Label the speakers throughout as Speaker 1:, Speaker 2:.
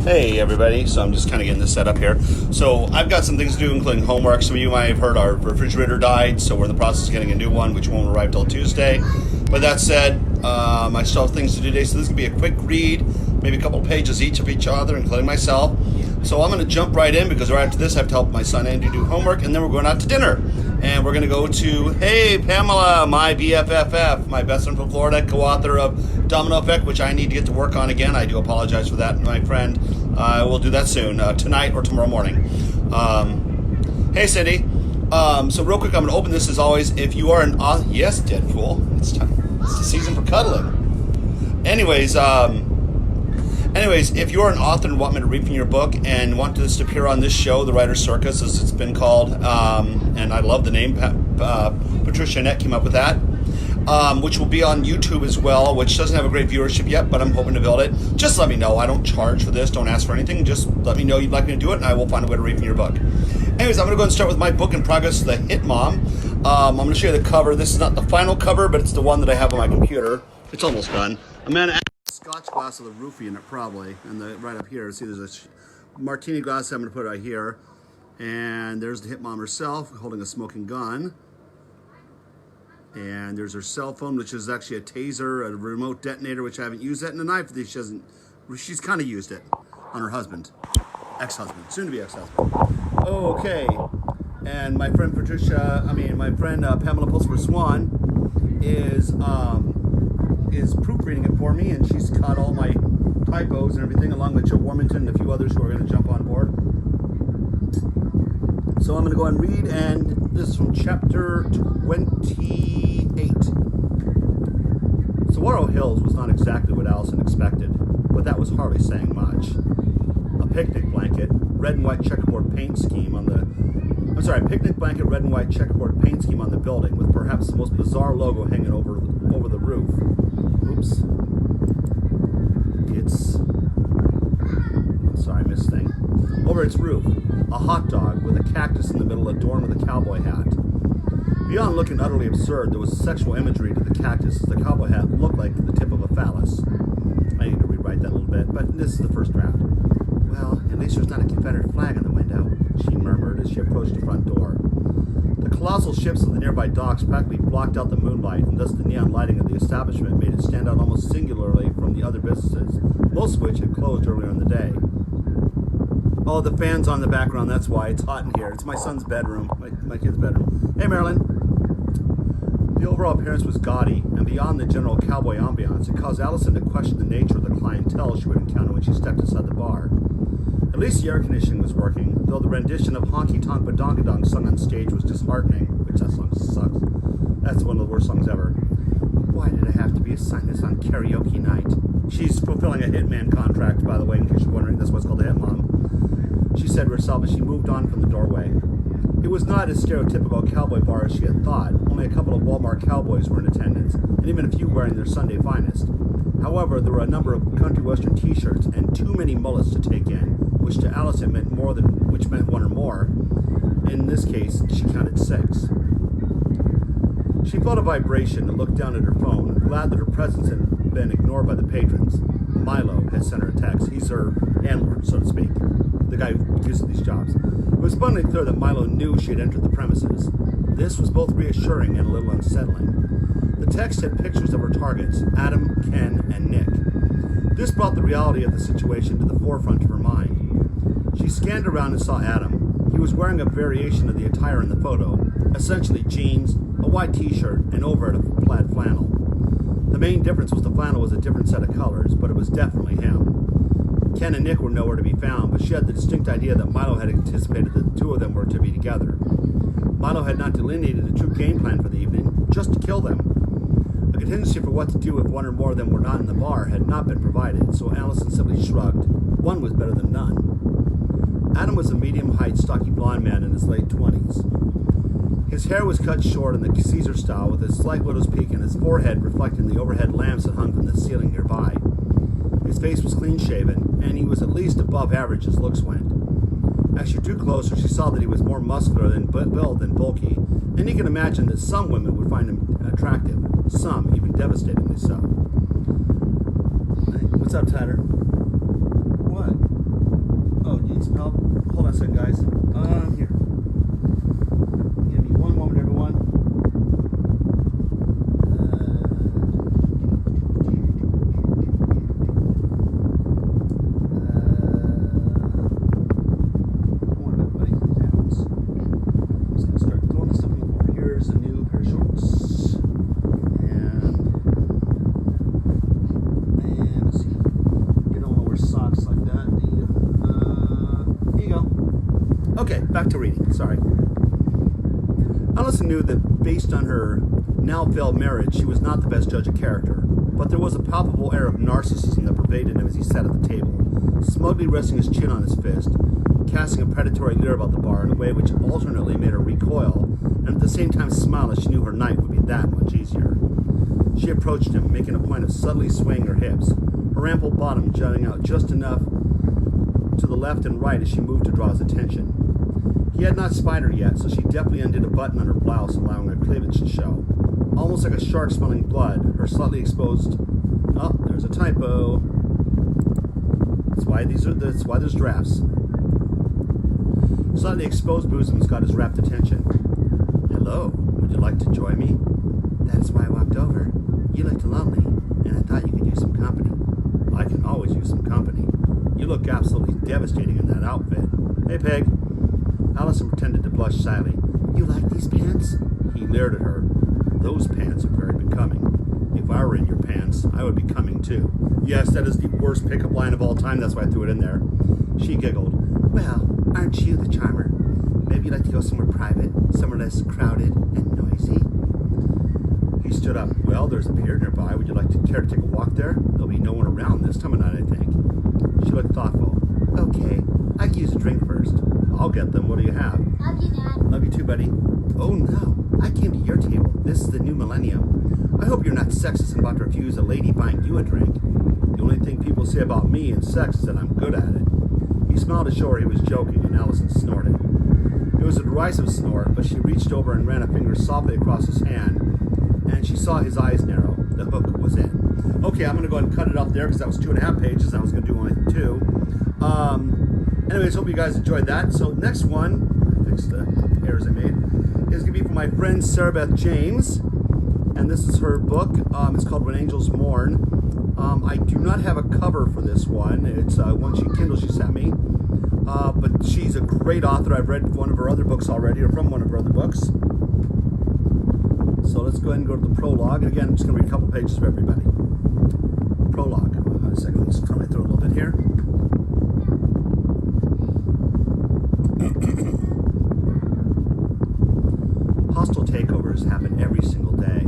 Speaker 1: Hey everybody, so I'm just kind of getting this set up here. So I've got some things to do, including homework. Some of you might have heard our refrigerator died, so we're in the process of getting a new one, which won't arrive till Tuesday. But that said, I still have things to do today, so this is going to be a quick read, maybe a couple of pages each of each other, including myself. So I'm going to jump right in, because right after this I have to help my son Andy do homework, and then we're going out to dinner. And we're going to go to, hey, Pamela, my BFFF, my best friend from Florida, co-author of Domino Effect, which I need to get to work on again. I do apologize for that, my friend. We'll do that soon, tonight or tomorrow morning. Hey, Cindy. So real quick, I'm going to open this as always. If you are an... yes, Deadpool. It's time. It's the season for cuddling. Anyways, if you're an author and want me to read from your book and want this to appear on this show, The Writer's Circus, as it's been called, and I love the name, Patricia Annette came up with that, which will be on YouTube as well, which doesn't have a great viewership yet, but I'm hoping to build it. Just let me know. I don't charge for this. Don't ask for anything. Just let me know you'd like me to do it, and I will find a way to read from your book. Anyways, I'm going to go and start with my book in progress, The Hitmom. I'm going to show you the cover. This is not the final cover, but it's the one that I have on my computer. It's almost done. I'm going to add a Scotch glass with a roofie in it, probably, and right up here. See, there's a martini glass I'm going to put right here. And there's the Hitmom herself holding a smoking gun. And there's her cell phone, which is actually a taser, a remote detonator, which I haven't used yet, and a knife that she's kind of used it on her husband, ex-husband, soon-to-be ex-husband. Okay, and my friend Pamela Pulsford Swan is proofreading it for me, and she's caught all my typos and everything, along with Joe Warmington and a few others who are going to jump on board. So I'm going to go and read, and this is from chapter 28. Saguaro Hills was not exactly what Allison expected, but that was hardly saying much. A picnic blanket, red and white checkerboard paint scheme on the... picnic blanket, red and white checkerboard paint scheme on the building, with perhaps the most bizarre logo hanging over the roof. Oops. Sorry, I missed thing. Over its roof, a hot dog with a cactus in the middle adorned with a cowboy hat. Beyond looking utterly absurd, there was sexual imagery to the cactus, as the cowboy hat looked like the tip of a phallus. I need to rewrite that a little bit, but this is the first draft. Well, at least there's not a Confederate flag in the window, she murmured as she approached the front door. The colossal ships of the nearby docks practically blocked out the moonlight, and thus the neon lighting of the establishment made it stand out almost singularly from the other businesses, most of which had closed earlier in the day. Oh, the fan's on in the background, that's why. It's hot in here. It's my son's bedroom, my kid's bedroom. Hey, Marilyn. The overall appearance was gaudy, and beyond the general cowboy ambiance, it caused Allison to question the nature of the clientele she would encounter when she stepped inside the bar. At least the air conditioning was working, though the rendition of Honky Tonk Badonkadonk sung on stage was disheartening, which that song sucks. That's one of the worst songs ever. Why did I have to be assigned this on karaoke night? She's fulfilling a Hitman contract, by the way, in case you're wondering. That's what's called a Hitmom. She said to herself as she moved on from the doorway. It was not as stereotypical cowboy bar as she had thought. Only a couple of Walmart cowboys were in attendance, and even a few wearing their Sunday finest. However, there were a number of country western t-shirts and too many mullets to take in, which to Allison meant meant one or more. In this case, she counted 6. She felt a vibration and looked down at her phone, glad that her presence had been ignored by the patrons. Milo had sent her a text. He's her handler, so to speak, the guy who gives her these jobs. It was abundantly clear that Milo knew she had entered the premises. This was both reassuring and a little unsettling. The text had pictures of her targets, Adam, Ken, and Nick. This brought the reality of the situation to the forefront of her mind. She scanned around and saw Adam. He was wearing a variation of the attire in the photo, essentially jeans, a white t-shirt, and over it a plaid flannel. The main difference was the flannel was a different set of colors, but it was definitely him. Ken and Nick were nowhere to be found, but she had the distinct idea that Milo had anticipated that the two of them were to be together. Milo had not delineated a true game plan for the evening, just to kill them. A contingency for what to do if one or more of them were not in the bar had not been provided, so Allison simply shrugged. One was better than none. Adam was a medium-height, stocky blond man in his late 20s. His hair was cut short in the Caesar style with a slight widow's peak, and his forehead reflecting the overhead lamps that hung from the ceiling nearby. His face was clean-shaven, and he was at least above average as looks went. As she drew closer, she saw that he was more muscular than built than bulky, and he can imagine that some women would find him attractive, some even devastatingly so. Hey, what's up, Tyler? What? on a second, guys. Here. Give me one moment, everyone. Don't worry about buddy. I'm just going to start throwing this stuff on the floor. Here's a new pair of shorts. And let's see. You don't want to wear socks like that, do you? Here you go. Okay, back to reading. Sorry. Allison knew that based on her now failed marriage, she was not the best judge of character, but there was a palpable air of narcissism that pervaded him as he sat at the table, smugly resting his chin on his fist, casting a predatory leer about the bar in a way which alternately made her recoil, and at the same time smile as she knew her night would be that much easier. She approached him, making a point of subtly swaying her hips, her ample bottom jutting out just enough to the left and right as she moved to draw his attention. He had not spied her yet, so she deftly undid a button on her blouse, allowing her cleavage to show. Almost like a shark smelling blood, her slightly exposed... Oh, there's a typo. That's why there's drafts. Slightly exposed bosoms got his rapt attention. Hello, would you like to join me? That's why I walked over. You looked lonely, and I thought you could use some company. I can always use some company. You look absolutely devastating in that outfit. Hey, Peg. Allison pretended to blush shyly. You like these pants? He leered at her. Those pants are very becoming. If I were in your pants, I would be coming too. Yes, that is the worst pickup line of all time. That's why I threw it in there. She giggled. Well, aren't you the charmer? Maybe you'd like to go somewhere private, somewhere less crowded and noisy. He stood up. Well, there's a pier nearby. Would you like to care to take a walk there? There'll be no one around this time of night, I think. She looked thoughtful. Okay, I could use a drink first. I'll get them. What do you have?
Speaker 2: Love you, Dad.
Speaker 1: Love you too, buddy. Oh no, I came to your table. This is the new millennium. I hope you're not sexist and about to refuse a lady buying you a drink. The only thing people say about me and sex is that I'm good at it. He smiled to show her he was joking, and Allison snorted. It was a derisive snort, but she reached over and ran a finger softly across his hand, and she saw his eyes narrow. The hook was in. Okay, I'm going to go ahead and cut it up there because that was 2.5 pages. I was going to do only 2. Anyways, hope you guys enjoyed that. So next one, fix the errors I made, is going to be from my friend Sarah Beth James, and this is her book. It's called When Angels Mourn. I do not have a cover for this one. It's one Kindle she sent me, but she's a great author. I've read one of her other books already, or from one of her other books. So let's go ahead and go to the prologue. And again, I'm just going to read a couple pages for everybody. Prologue. Hold on a second. Let's try my throat a little bit here. Hostile takeovers happen every single day.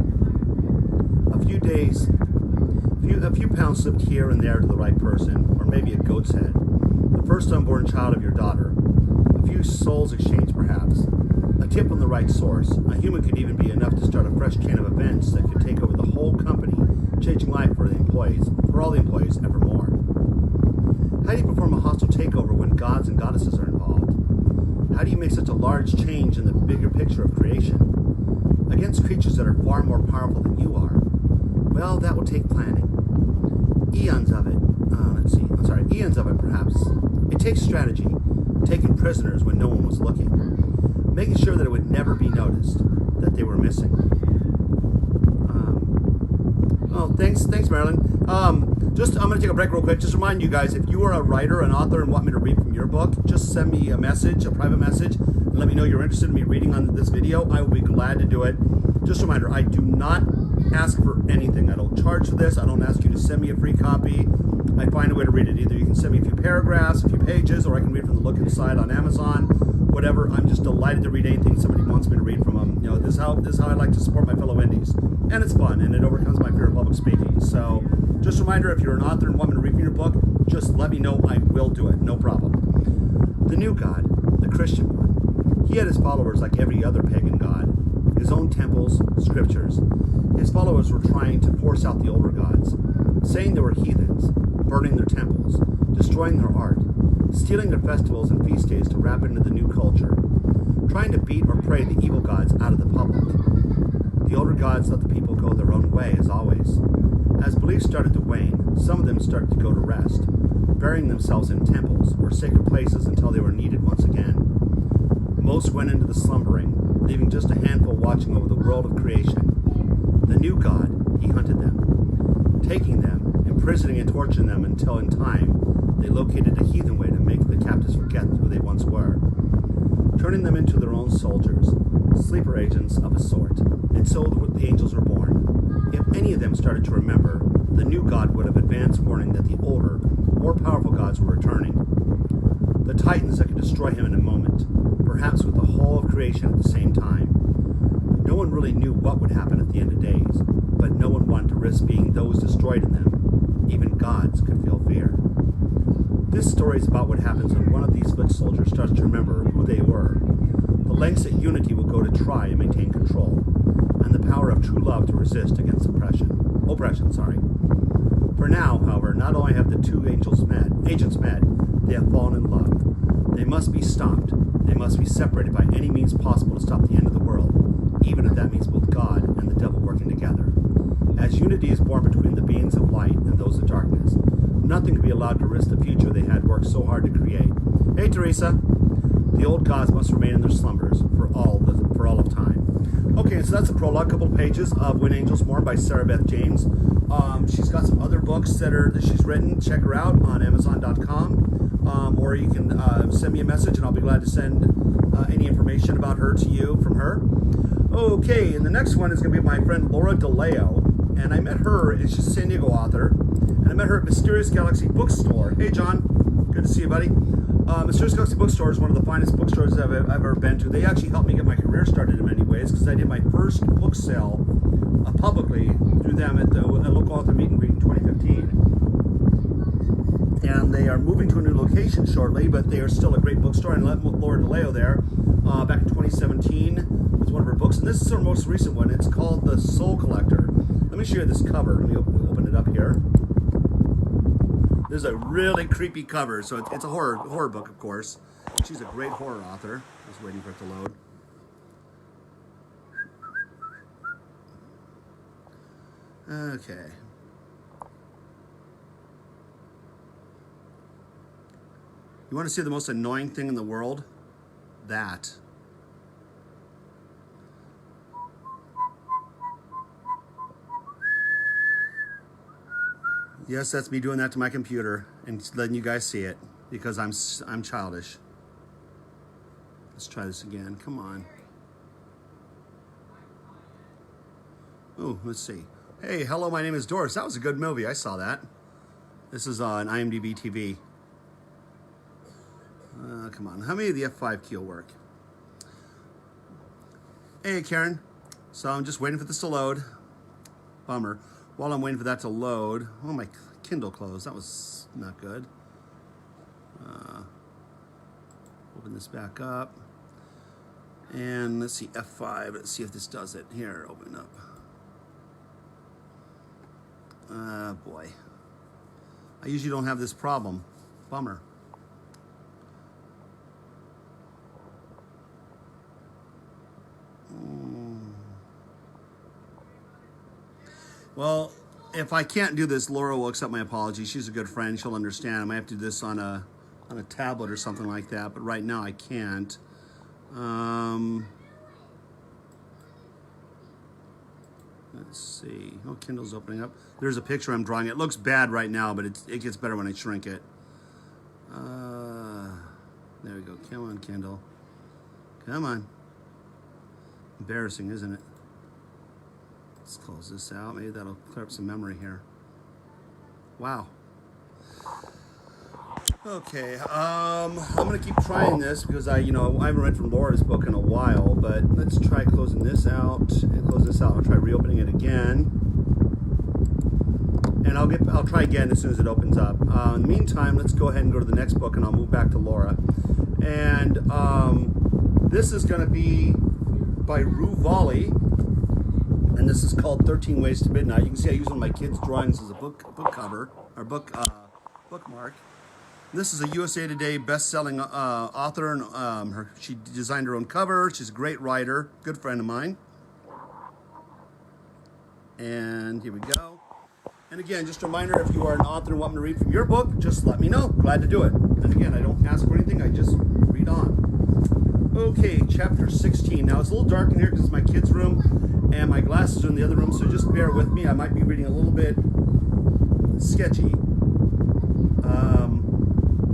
Speaker 1: A few pounds slipped here and there to the right person, or maybe a goat's head. The first unborn child of your daughter. A few souls exchanged, perhaps. A tip from the right source. A human could even be enough to start a fresh chain of events that could take over the whole company, changing life for all the employees evermore. How do you perform a hostile takeover when gods and goddesses are involved? How do you make such a large change in the bigger picture of creation? Against creatures that are far more powerful than you are? Well, that will take planning. Eons of it, perhaps. It takes strategy, taking prisoners when no one was looking, making sure that it would never be noticed, that they were missing. Thanks, Marilyn. I'm going to take a break real quick. Just remind you guys, if you are a writer, an author, and want me to read from your book, just send me a private message, and let me know you're interested in me reading on this video. I will be glad to do it. Just a reminder, I do not ask for anything. I don't charge for this. I don't ask you to send me a free copy. I find a way to read it. Either you can send me a few paragraphs, a few pages, or I can read from the Look Inside on Amazon, whatever. I'm just delighted to read anything somebody wants me to read from them. You know, this is how I like to support my fellow indies. And it's fun, and it overcomes my fear of public speaking. So, just a reminder, if you're an author and want me to read from your book, just let me know. I will do it. No problem. The new God, the Christian one, he had his followers like every other pagan god. His own temples, scriptures. His followers were trying to force out the older gods, saying they were heathens, burning their temples, destroying their art, stealing their festivals and feast days to wrap into the new culture, trying to beat or pray the evil gods out of the public. The older gods let the people go their own way, as always. As beliefs started to wane, some of them started to go to rest, burying themselves in temples or sacred places until they were needed once again. Most went into the slumbering, leaving just a handful watching over the world of creation. The new God, he hunted them, taking them, imprisoning and torturing them until in time they located a heathen way to make the captives forget who they once were, turning them into their own soldiers, sleeper agents of a sort. And so the angels were born. If any of them started to remember, the new God would have advanced warning that the older, more powerful gods were returning. The titans that could destroy him in a moment, perhaps with the whole of creation at the same time. No one really knew what would happen at the end of days, but no one wanted to risk being those destroyed in them. Even gods could feel fear. This story is about what happens when one of these foot soldiers starts to remember who they were, the lengths that unity will go to try and maintain control, and the power of true love to resist against oppression. For now, however, not only have the two agents met, they have fallen in love. They must be stopped. They must be separated by any means possible to stop the end of the world, even if that means both God and the devil working together. As unity is born between the beings of light and those of darkness, nothing can be allowed to risk the future they had worked so hard to create. Hey, Teresa. The old gods must remain in their slumbers for all of time. Okay, so that's a prologue, couple of pages of When Angels Mourn by Sarah Beth James. She's got some other books that she's written. Check her out on Amazon.com, or you can send me a message, and I'll be glad to send any information about her to you from her. Okay, and the next one is going to be my friend Laura Daleo, and I met her, and she's a San Diego author, and I met her at Mysterious Galaxy Bookstore. Hey, John, good to see you, buddy. Mysterious Galaxy Bookstore is one of the finest bookstores I've ever been to. They actually helped me get my career started in many ways, because I did my first book sale publicly through them at the local author meet and greet in 2015. And they are moving to a new location shortly, but they are still a great bookstore. And I met Laura Daleo there back in 2017 with one of her books. And this is her most recent one. It's called The Soul Collector. Let me show you this cover. Let me open it up here. There's a really creepy cover. So it's a horror book, of course. She's a great horror author. Just waiting for it to load. Okay. You want to see the most annoying thing in the world? That. Yes, that's me doing that to my computer and letting you guys see it because I'm childish. Let's try this again. Come on. Oh, let's see. Hey, hello, my name is Doris. That was a good movie. I saw that. This is on IMDb TV. Come on. How many of the F5 key will work? Hey, Karen. So I'm just waiting for this to load. Bummer. While I'm waiting for that to load, oh, my Kindle closed. That was not good. Open this back up. And let's see, F5. Let's see if this does it. Here, open up. Boy. I usually don't have this problem. Bummer. Well, if I can't do this, Laura will accept my apology. She's a good friend. She'll understand. I might have to do this on a tablet or something like that, but right now I can't. Let's see. Oh, Kindle's opening up. There's a picture I'm drawing. It looks bad right now, but it gets better when I shrink it. There we go. Come on, Kindle. Come on. Embarrassing, isn't it? Let's close this out. Maybe that'll clear up some memory here. Wow. Okay, I'm gonna keep trying this because I haven't read from Laura's book in a while, but let's try closing this out and close this out. I'll try reopening it again, and I'll try again as soon as it opens up. In the meantime, let's go ahead and go to the next book, and I'll move back to Laura. And this is gonna be by Rue Volley, and this is called 13 Ways to Midnight. You can see I use one of my kids' drawings as a book cover or bookmark. This is a USA Today best-selling author, and she designed her own cover. She's a great writer, good friend of mine. And here we go. And again, just a reminder, if you are an author and want me to read from your book, just let me know. Glad to do it. And again, I don't ask for anything, I just read on. Okay, chapter 16. Now, it's a little dark in here because it's my kids' room and my glasses are in the other room, so just bear with me. I might be reading a little bit sketchy.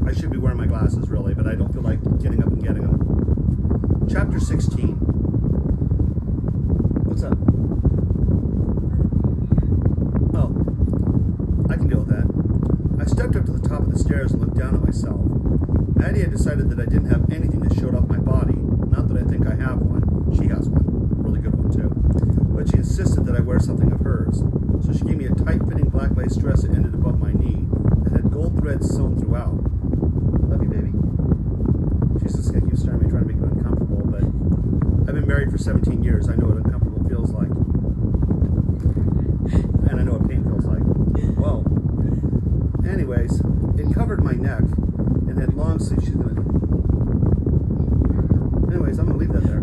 Speaker 1: I should be wearing my glasses, really, but I don't feel like getting up and getting them. Chapter 16. What's up? Oh, I can deal with that. I stepped up to the top of the stairs and looked down at myself. Maddie had decided that I didn't have anything that showed off my body. Not that I think I have one. She has one. Really good one, too. But she insisted that I wear something of hers. So she gave me a tight-fitting black lace dress that ended above my knee that had gold threads sewn throughout. Love you, baby. She's just going to keep staring at me, trying to make me uncomfortable, but I've been married for 17 years. I know what uncomfortable feels like. And I know what pain feels like. Whoa. Anyways, it covered my neck and had long sleeves. Anyways, I'm going to leave that there.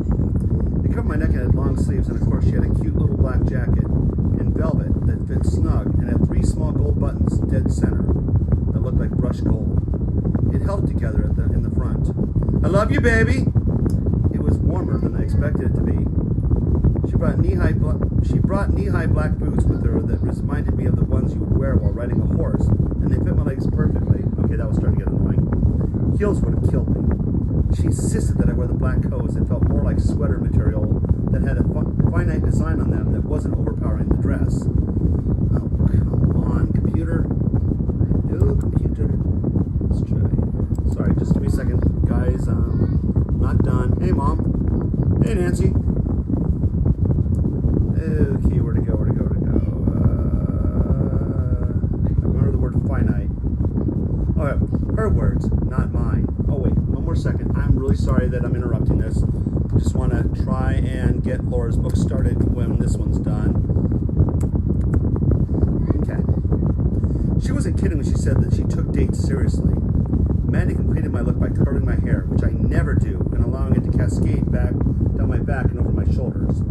Speaker 1: It covered my neck and had long sleeves, and of course she had a cute little black jacket in velvet that fit snug and had 3 small gold buttons dead center that looked like brushed gold. It held it together in the front. I love you, baby! It was warmer than I expected it to be. She brought knee-high black boots with her that reminded me of the ones you would wear while riding a horse, and they fit my legs perfectly. Okay, that was starting to get annoying. Heels would have killed me. She insisted that I wear the black coats that felt more like sweater material that had a finite design on them that wasn't overpowering the dress. Oh, come on, computer. No, computer. Let's try. Sorry, just give me a second. Guys, not done. Hey, Mom. Hey, Nancy. Okay, where to go? I remember the word finite. Okay, her words, not mine. Oh, wait, one more second. I'm really sorry that I'm interrupting this. I just want to try and get Laura's book started when this one's done. Okay. She wasn't kidding when she said that she took dates seriously. Maddie completed my look by curling my hair, which I never do, and allowing it to cascade back down my back and over my shoulders.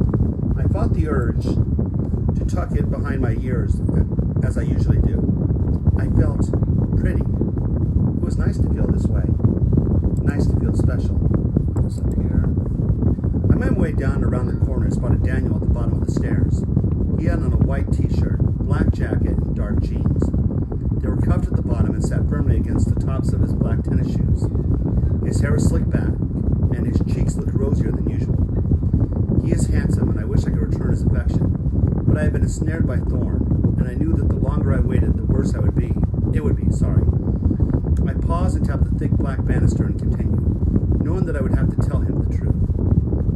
Speaker 1: I fought the urge to tuck it behind my ears, as I usually do. I felt pretty. It was nice to feel this way. Nice to feel special. What's up here? I made my way down and around the corner and spotted Daniel at the bottom of the stairs. He had on a white t-shirt, black jacket, and dark jeans. They were cuffed at the bottom and sat firmly against the tops of his black tennis shoes. His hair was slicked back, and his cheeks looked rosier than usual. He is handsome, and I wish I could return his affection. But I had been ensnared by Thorn, and I knew that the longer I waited, the worse I would be. It would be, sorry. I paused and tapped the thick black banister and continued, knowing that I would have to tell him the truth.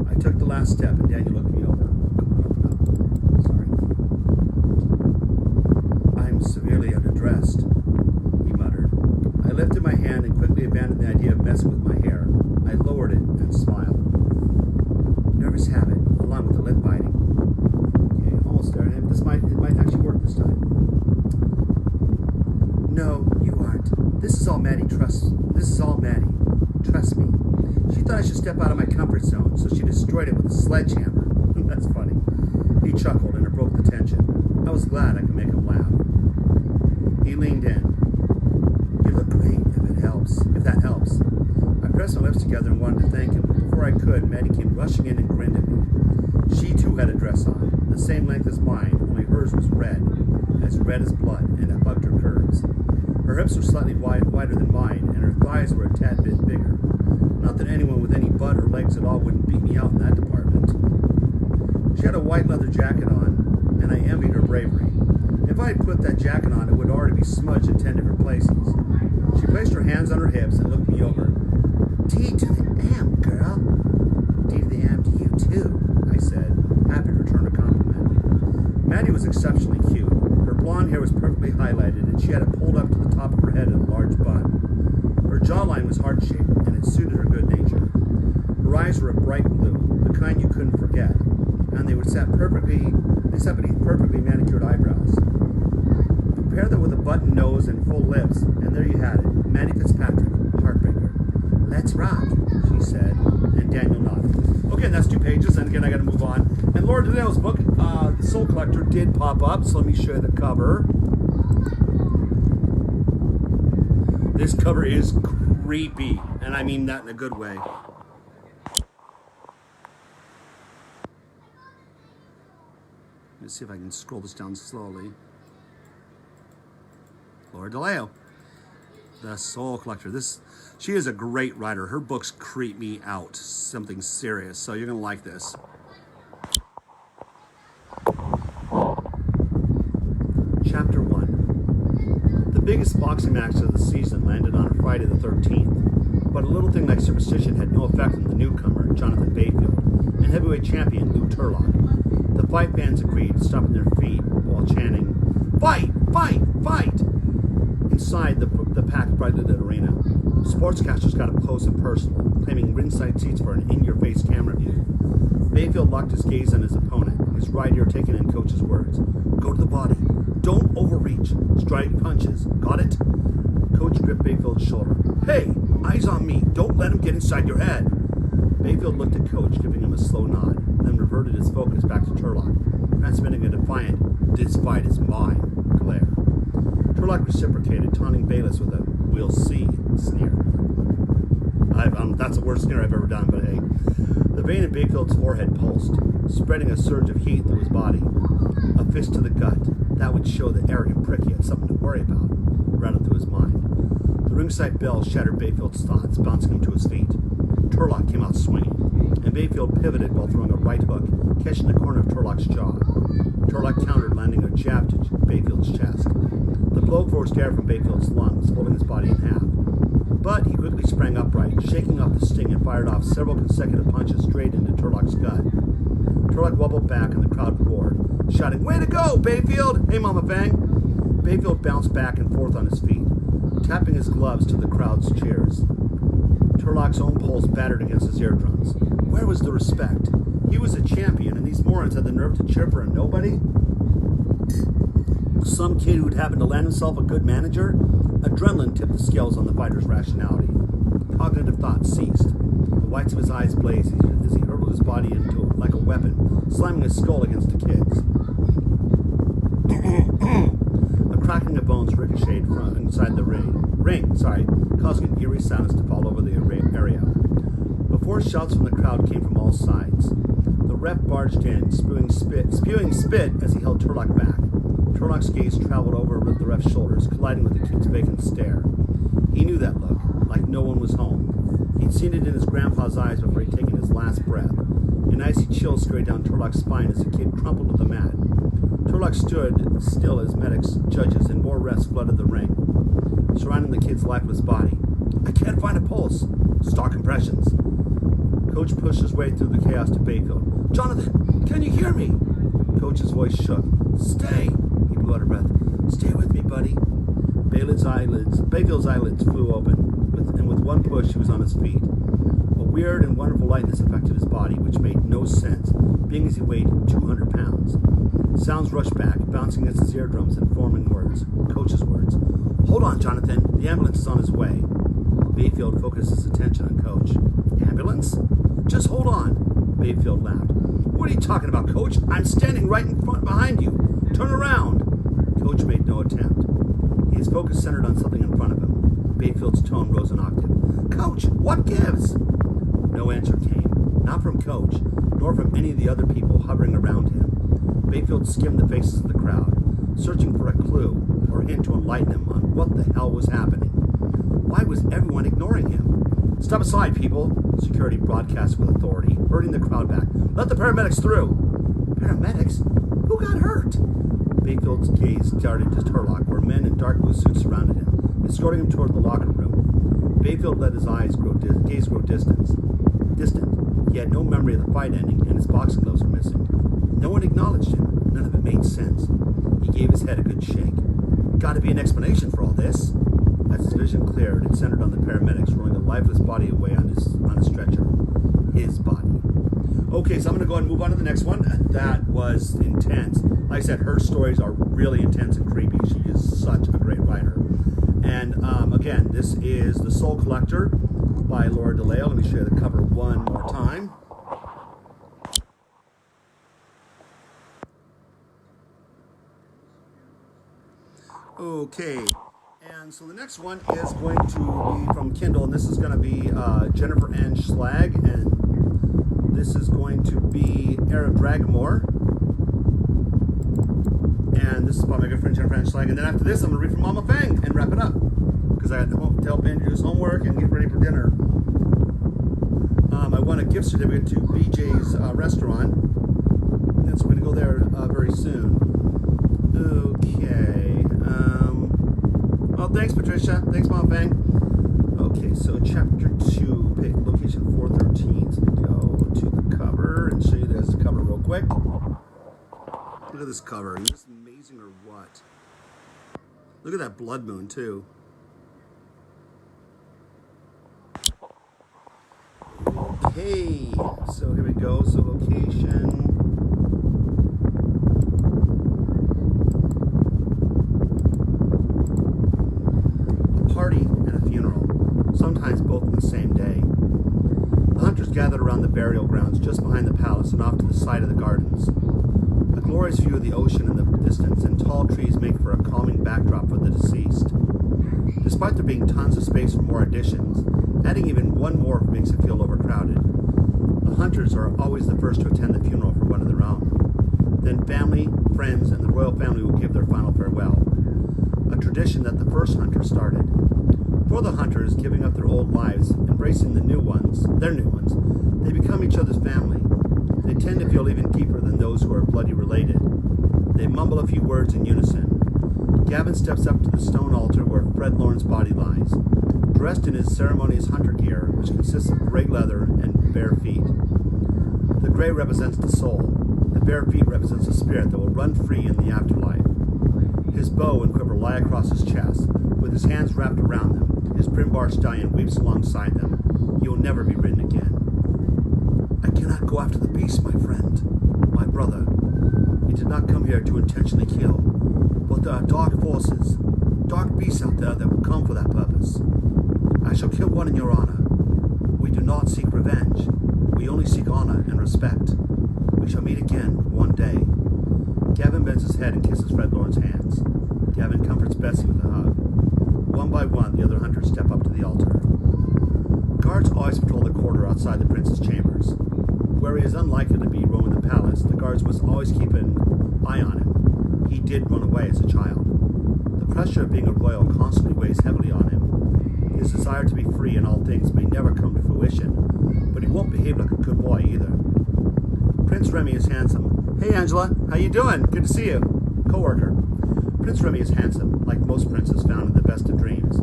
Speaker 1: I took the last step, and Daniel looked me over. Sorry. I'm severely underdressed, he muttered. I lifted my hand and quickly abandoned the idea of messing with my hair. I lowered it and smiled. Nervous habit, along with the lip biting. Okay, almost there. It might actually work this time. No, you aren't. This is all Maddie. Trust me. She thought I should step out of my comfort zone, so she destroyed it with a sledgehammer. That's funny. He chuckled and it broke the tension. I was glad I could make him laugh. He leaned in. You look great, if that helps. I pressed my lips together and wanted to thank him, but before I could, Maddie came rushing in and grinned at me. She too had a dress on, the same length as mine, only hers was red as blood, and it hugged her curves. Her hips were slightly wider than mine, and her thighs were a tad bit bigger. Not that anyone with any butt or legs at all wouldn't beat me out in that department. She had a white leather jacket on, and I envied her bravery. If I had put that jacket on, it would already be smudged in 10 different places. She placed her hands on her hips and looked me over. D to the M, girl. D to the M to you, too, I said, happy to return a compliment. Maddie was exceptionally cute. Her blonde hair was perfectly highlighted, and she had it pulled up to the top of her head in a large bun. Her jawline was heart-shaped, and it suited her good nature. Her eyes were a bright blue, the kind you couldn't forget, and they sat beneath perfectly manicured eyebrows. Pair that with a button nose and full lips, and there you had it, Maddie Fitzpatrick, Heartbreaker. Let's rock, she said, and Daniel nodded. Okay, and that's 2 pages, and again, I gotta move on. And Laura Daleo's book, The Soul Collector, did pop up, so let me show you the cover. This cover is creepy, and I mean that in a good way. Let's see if I can scroll this down slowly. Laura Daleo, The Soul Collector. She is a great writer. Her books creep me out, something serious. So you're gonna like this. Chapter 1. The biggest boxing match of the season landed on Friday the 13th, but a little thing like superstition had no effect on the newcomer, Jonathan Bayfield, and heavyweight champion Lou Turlock. The fight fans agreed, stopping their feet while chanting, "Fight! Fight! Fight!" Inside, the packed bright-lit arena. Sportscasters got up close and personal, claiming ringside seats for an in-your-face camera view. Bayfield locked his gaze on his opponent, his right ear taking in Coach's words. "Go to the body. Don't overreach. Strike punches. Got it?" Coach gripped Bayfield's shoulder. "Hey, eyes on me. Don't let him get inside your head." Bayfield looked at Coach, giving him a slow nod, then reverted his focus back to Turlock, transmitting a defiant, "This fight is mine," glare. Turlock reciprocated, taunting Bayless with a "We'll see" sneer. That's the worst sneer I've ever done, but hey. The vein in Bayfield's forehead pulsed, spreading a surge of heat through his body. A fist to the gut. That would show the arrogant prick he had something to worry about, rattled through his mind. The ringside bell shattered Bayfield's thoughts, bouncing him to his feet. Turlock came out swinging, and Bayfield pivoted while throwing a right hook, catching the corner of Turlock's jaw. Turlock countered, landing a jab to Bayfield's chest. The blow forced air from Bayfield's lungs, folding his body in half. But he quickly sprang upright, shaking off the sting, and fired off several consecutive punches straight into Turlock's gut. Turlock wobbled back, and the crowd roared, shouting, "Way to go, Bayfield! Hey, Mama Fang!" Bayfield bounced back and forth on his feet, tapping his gloves to the crowd's cheers. Turlock's own pulse battered against his eardrums. Where was the respect? He was a champion, and these morons had the nerve to cheer for a nobody? Some kid who'd happened to land himself a good manager? Adrenaline tipped the scales on the fighter's rationality. Cognitive thought ceased. The whites of his eyes blazed as he hurled his body into it like a weapon, slamming his skull against the kid's. A cracking of bones ricocheted from inside the ring, causing an eerie silence to fall over the area. Before shouts from the crowd came from all sides, the ref barged in, spewing spit as he held Turlock back. Turlock's gaze traveled over the ref's shoulders, colliding with the kid's vacant stare. He knew that look, like no one was home. He'd seen it in his grandpa's eyes before he'd taken his last breath. An icy chill scurried down Turlock's spine as the kid crumpled to the mat. Turlock stood still as medics, judges, and more refs flooded the ring, surrounding the kid's lifeless body. "I can't find a pulse." "Start compressions." Coach pushed his way through the chaos to Bayfield. "Jonathan, can you hear me?" Coach's voice shook. "Stay," he blew out a breath. "Stay with me, buddy." Bayfield's eyelids flew open, and with one push, he was on his feet. A weird and wonderful lightness affected his body, which made no sense, being as he weighed 200 pounds. Sounds rushed back, bouncing against his eardrums and forming words. Coach's words. "Hold on, Jonathan. The ambulance is on his way." Bayfield focused his attention on Coach. "Ambulance? Just hold on." Bayfield laughed. "What are you talking about, Coach? I'm standing right in front behind you. Turn around." Coach made no attempt. His focus centered on something in front of him. Bayfield's tone rose an octave. "Coach, what gives?" No answer came, not from Coach, nor from any of the other people hovering around him. Bayfield skimmed the faces of the crowd, searching for a clue or hint to enlighten him on what the hell was happening. Why was everyone ignoring him? "Step aside, people," security broadcast with authority, herding the crowd back. "Let the paramedics through." "Paramedics? Who got hurt?" Bayfield's gaze darted to Turlock, where men in dark blue suits surrounded him, escorting him toward the locker room. Bayfield let his gaze grow distant. He had no memory of the fight ending, and his boxing gloves were missing. No one acknowledged him. None of it made sense. He gave his head a good shake. "Gotta be an explanation for all this." As his vision cleared, it centered on the paramedics rolling a lifeless body away on a stretcher. His body. Okay, so I'm going to go ahead and move on to the next one. That was intense. Like I said, her stories are really intense and creepy. She is such a great writer. And again, this is The Soul Collector by Laura Daleo. Let me show you the cover one more time. Okay, And so the next one is going to be from Kindle, and this is going to be Jennifer Ann Schlag, and this is going to be Arab Dragamore. And this is by my good friend Jennifer Ann Schlag. And then after this, I'm going to read from Mama Fang and wrap it up, because I had to help Andrew do his homework and get ready for dinner. I won a gift certificate to BJ's restaurant, and so we're going to go there very soon. Okay. Well, thanks, Patricia. Thanks, Mom Fang. Okay, so chapter 2, location 413. So we go to the cover and show you guys the cover real quick. Look at this cover. Is this amazing or what? Look at that blood moon, too. Okay, so here we go. So location. Party and a funeral, sometimes both in the same day. The hunters gathered around the burial grounds just behind the palace and off to the side of the gardens. A glorious view of the ocean in the distance and tall trees make for a calming backdrop for the deceased. Despite there being tons of space for more additions, adding even one more makes it feel overcrowded. The hunters are always the first to attend the funeral for one of their own. Then family, friends, and the royal family will give their final farewell, a tradition that the first hunter started. For the hunters, giving up their old lives, embracing their new ones, they become each other's family. They tend to feel even deeper than those who are bloody related. They mumble a few words in unison. Gavin steps up to the stone altar where Fred Lorne's body lies, dressed in his ceremonious hunter gear, which consists of gray leather and bare feet. The gray represents the soul. The bare feet represents the spirit that will run free in the afterlife. His bow and quiver lie across his chest, with his hands wrapped around them. His Brimbar stallion weeps alongside them. He will never be ridden again. I cannot go after the beast, my friend, my brother. He did not come here to intentionally kill, but there are dark forces, dark beasts out there that will come for that purpose. I shall kill one in your honor. We do not seek revenge. We only seek honor and respect. We shall meet again one day. Gavin bends his head and kisses Fred Lorne's hands. Gavin comforts Bessie with a hug. One by one, the other hunters step up to the altar. Guards always patrol the corridor outside the prince's chambers. Where he is unlikely to be roaming the palace, the guards must always keep an eye on him. He did run away as a child. The pressure of being a royal constantly weighs heavily on him. His desire to be free in all things may never come to fruition, but he won't behave like a good boy either. Prince Remy is handsome. Hey, Angela, how you doing? Good to see you. Co-worker. Prince Remy is handsome, like most princes found in the best of dreams.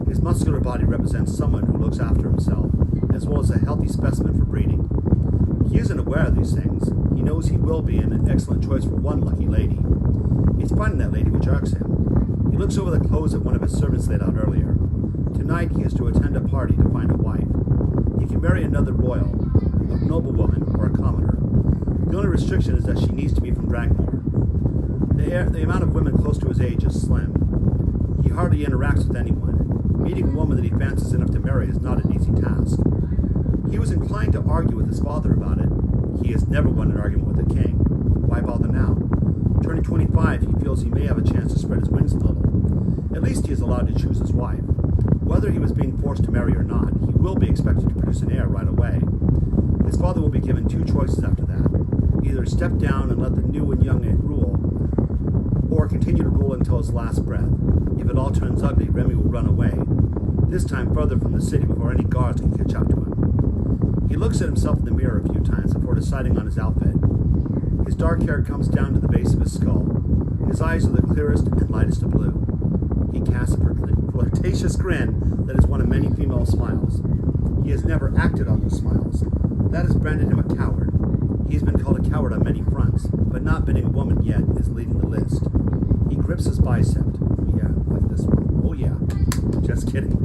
Speaker 1: His muscular body represents someone who looks after himself, as well as a healthy specimen for breeding. He isn't aware of these things. He knows he will be an excellent choice for one lucky lady. It's finding that lady which irks him. He looks over the clothes that one of his servants laid out earlier. Tonight he is to attend a party to find a wife. He can marry another royal, a noblewoman, or a commoner. The only restriction is that she needs to be from Dragmore. The amount of women close to his age is slim. He hardly interacts with anyone. Meeting a woman that he fancies enough to marry is not an easy task. He was inclined to argue with his father about it. He has never won an argument with the king. Why bother now? Turning 25, he feels he may have a chance to spread his wings a little. At least he is allowed to choose his wife. Whether he was being forced to marry or not, he will be expected to produce an heir right away. His father will be given two choices after that. Either step down and let the new and young rule, or continue to rule until his last breath. If it all turns ugly, Remy will run away, this time further from the city before any guards can catch up to him. He looks at himself in the mirror a few times before deciding on his outfit. His dark hair comes down to the base of his skull. His eyes are the clearest and lightest of blue. He casts a flirtatious grin that is one of many female smiles. He has never acted on those smiles. That has branded him a coward. He has been called a coward on many fronts, but not bidding a woman yet is leading the list. He grips his bicep. Yeah, like this one. Oh yeah. Just kidding.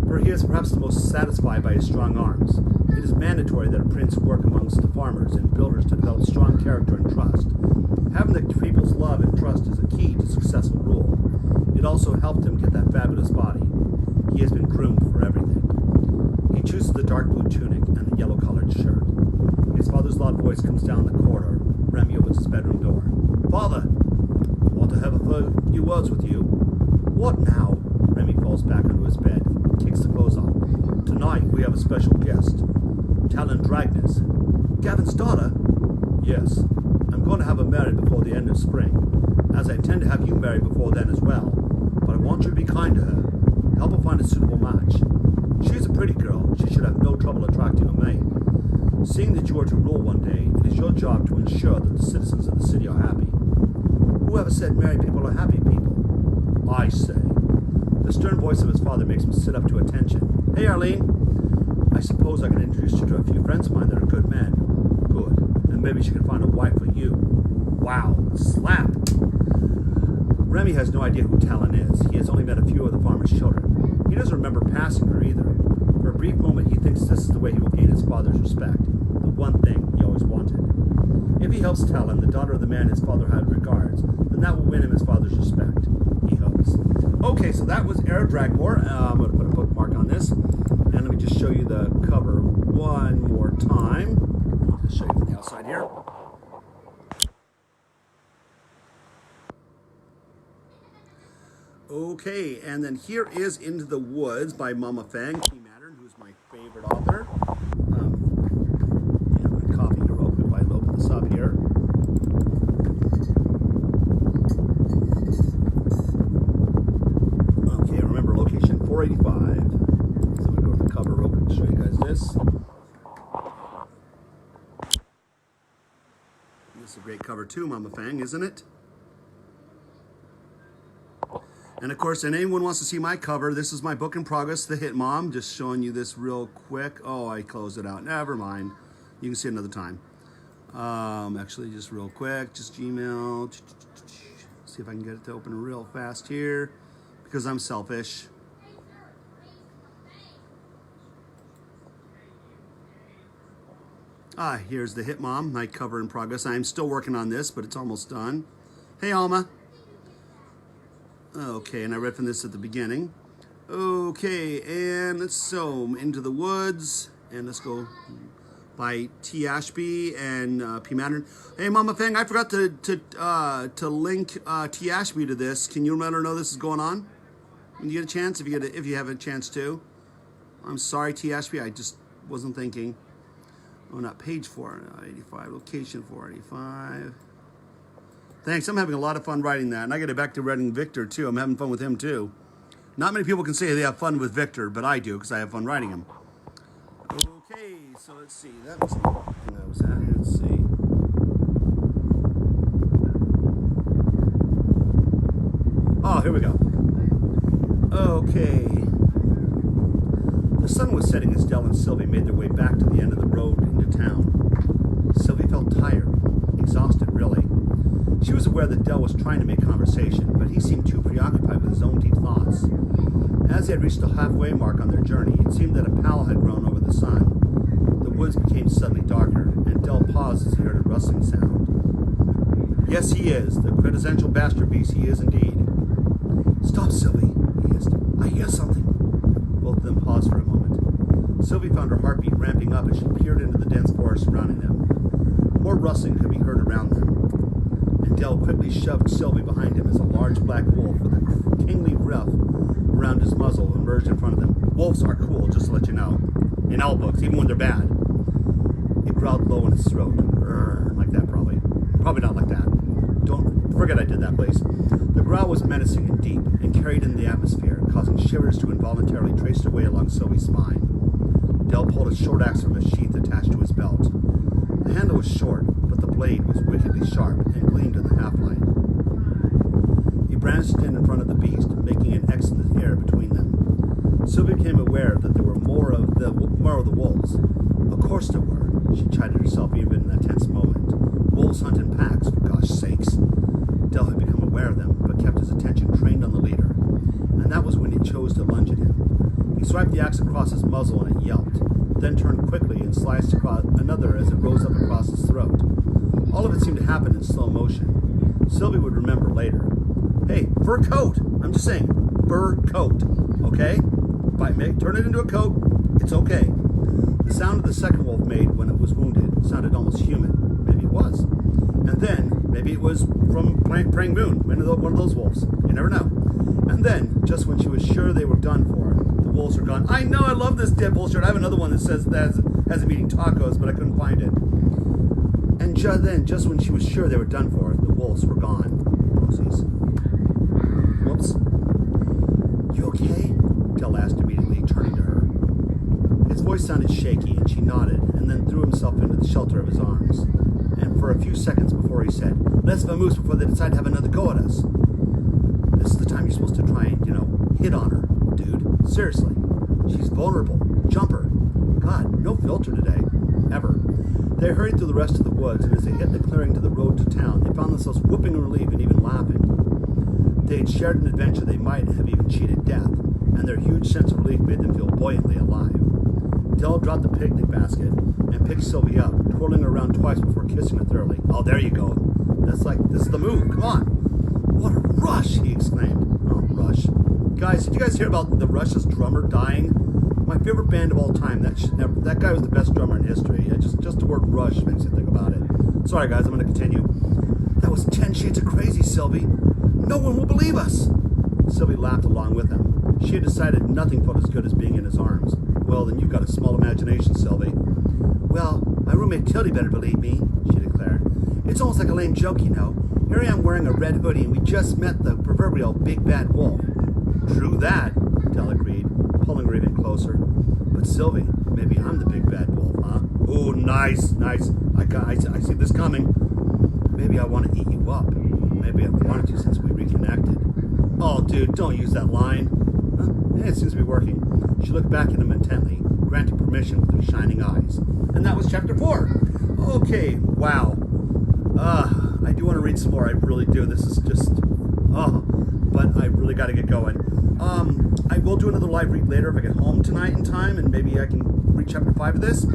Speaker 1: For he is perhaps the most satisfied by his strong arms. It is mandatory that a prince work amongst the farmers and builders to develop strong character and trust. Having the people's love and trust is a key to successful rule. It also helped him get that fabulous body. He has been groomed for everything. He chooses the dark blue tunic and the yellow-colored shirt. His father's loud voice comes down the corridor. Remy opens his bedroom door. Father, I want to have a few words with you. What now? Remy falls back onto his bed, kicks the clothes off. Tonight we have a special guest. Talon Dragnes. Gavin's daughter? Yes. I'm going to have her married before the end of spring, as I intend to have you married before then as well. But I want you to be kind to her. Help her find a suitable match. She is a pretty girl. She should have no trouble attracting a mate. Seeing that you are to rule one day, it is your job to ensure that the citizens of the city are happy. Whoever said married people are happy people? I say. The stern voice of his father makes him sit up to attention. Hey, Arlene. I suppose I can introduce you to a few friends of mine that are good men. Good. And maybe she can find a wife for you. Wow. Slap. Remy has no idea who Talon is. He has only met a few of the farmer's children. He doesn't remember passing her either. For a brief moment, he thinks this is the way he will gain his father's respect. The one thing he always wanted. If he helps Talon, the daughter of the man his father had regards, then that will win him his father's respect. He hopes. Okay, so that was Eric Dragmore. I'm going to put a bookmark on this. And let me just show you the cover one more time. I'll just show you from the outside here. Okay, and then here is Into the Woods by Mama Fang, Mattern, who's my favorite author. I'm going to copy here real quick while I open this up here. Okay, remember location 485. So I'm going to go to the cover real quick to show you guys this. This is a great cover too, Mama Fang, isn't it? And of course, and anyone wants to see my cover, this is my book in progress, The Hitmom. Just showing you this real quick. Oh, I closed it out. Never mind. You can see it another time. Actually, just real quick, just Gmail. See if I can get it to open real fast here, because I'm selfish. Here's The Hitmom, my cover in progress. I'm still working on this, but it's almost done. Hey, Alma. Okay, and I read from this at the beginning. Okay, and let's Into the Woods, and let's go by T. Ashby and P. Mattern. Hey, Mama Fang, I forgot to link T. Ashby to this. Can you let her know this is going on when you get a chance? If you have a chance to. I'm sorry, T. Ashby, I just wasn't thinking. Oh, not page 485, location 485. Thanks. I'm having a lot of fun writing that. And I got it back to writing Victor, too. I'm having fun with him, too. Not many people can say they have fun with Victor, but I do because I have fun writing him. Okay, so let's see. That was that. Let's see. Oh, here we go. Okay. The sun was setting as Del and Sylvie made their way back to the end of the road into town. Sylvie felt tired, exhausted, really. She was aware that Del was trying to make conversation, but he seemed too preoccupied with his own deep thoughts. As they had reached the halfway mark on their journey, it seemed that a pall had grown over the sun. The woods became suddenly darker, and Del paused as he heard a rustling sound. Yes, he is. The quintessential bastard beast, he is indeed. Stop, Sylvie, he hissed. I hear something. Both of them paused for a moment. Sylvie found her heartbeat ramping up as she peered into the dense forest surrounding them. More rustling could be heard around them. And Del quickly shoved Sylvie behind him as a large black wolf with a kingly ruff around his muzzle emerged in front of them. Wolves are cool, just to let you know. In all books, even when they're bad. It growled low in its throat. Like that, probably. Probably not like that. Don't forget I did that, please. The growl was menacing and deep, and carried in the atmosphere, causing shivers to involuntarily trace their way along Sylvie's spine. Del pulled a short axe from a sheath attached to his belt. The handle was short, but the blade was wickedly sharp and gleamed in the half-light. He brandished it in front of the beast, making an X in the air between them. Sylvie became aware that there were more of the wolves. Of course there were, she chided herself even in that tense moment. Wolves hunt in packs, for gosh sakes. Del had become aware of them, but kept his attention trained on the leader, and that was when he chose to lunge at him. He swiped the axe across his muzzle and it yelped, then turned quickly and sliced across another as it rose up across his throat. All of it seemed to happen in slow motion. Sylvie would remember later. Hey, fur coat! I'm just saying, fur coat, okay? Turn it into a coat, it's okay. The sound of the second wolf made when it was wounded sounded almost human. Maybe it was. And then, maybe it was from Praying Moon, one of those wolves. You never know. And then, just when she was sure they were done for, the wolves were gone. I know, I love this Deadpool shirt. I have another one that says that has him eating tacos, but I couldn't find it. And then, just when she was sure they were done for, the wolves were gone. Oopsies. Whoops. You okay? Del asked immediately, turning to her. His voice sounded shaky, and she nodded, and then threw himself into the shelter of his arms. And for a few seconds before he said, "Let's vamoose before they decide to have another go at us. This is the time you're supposed to try and, hit on her, dude. Seriously. She's vulnerable. Jump her. God, no filter today. Ever." They hurried through the rest of the woods, and as they hit the clearing to the road to town, they found themselves whooping in relief and even laughing. They had shared an adventure they might have even cheated death, and their huge sense of relief made them feel buoyantly alive. Del dropped the picnic basket and picked Sylvie up, twirling her around twice before kissing her thoroughly. "Oh, there you go. This is the move. Come on." "What a Rush!" he exclaimed. Oh, Rush. Guys, did you guys hear about the Rush's drummer dying? My favorite band of all time. That guy was the best drummer in history. Just the word Rush makes you think about it. Sorry, guys, I'm going to continue. "That was 10 shades of crazy, Sylvie. No one will believe us." Sylvie laughed along with him. She had decided nothing felt as good as being in his arms. "Well, then you've got a small imagination, Sylvie." "Well, my roommate Tildy better believe me," she declared. "It's almost like a lame joke, Here I am wearing a red hoodie, and we just met the proverbial big bad wolf." "True that," Del agreed, pulling her even closer. "But Sylvie, maybe I'm the big bad wolf, huh?" "Ooh, nice. I see this coming." "Maybe I want to eat you up. Maybe I've wanted to since we reconnected." "Oh, dude, don't use that line." "Huh? It seems to be working." She looked back at him intently, granting permission with her shining eyes. And that was chapter 4. Okay, wow. I do want to read some more. I really do. This is just, but I really got to get going. I will do another live read later if I get home tonight in time, and maybe I can read chapter 5 of this.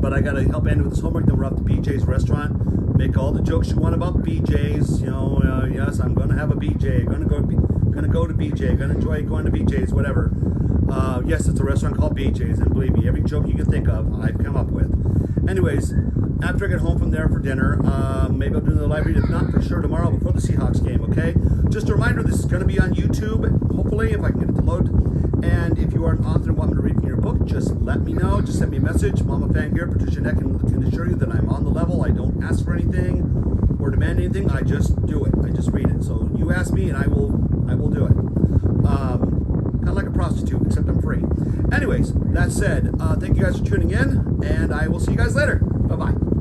Speaker 1: But I got to help Andy with his homework. Then we're off to BJ's restaurant. Make all the jokes you want about BJ's. Yes, I'm going to have a BJ. Going to go to BJ. Going to enjoy going to BJ's, whatever. Yes, it's a restaurant called BJ's, and believe me, every joke you can think of, I've come up with. Anyways, after I get home from there for dinner, maybe I'll do the live read. If not, for sure tomorrow before the Seahawks game, okay? Just a reminder, this is going to be on YouTube, hopefully, if I can get it to load. And if you are an author and want me to read from your book, just let me know. Just send me a message. Mama Fan here, Patricia Neck, can assure you that I'm on the level. I don't ask for anything or demand anything. I just do it. I just read it. So you ask me, and I will do it. Kind of like a prostitute, except I'm free. Anyways, that said, thank you guys for tuning in, and I will see you guys later. Bye-bye.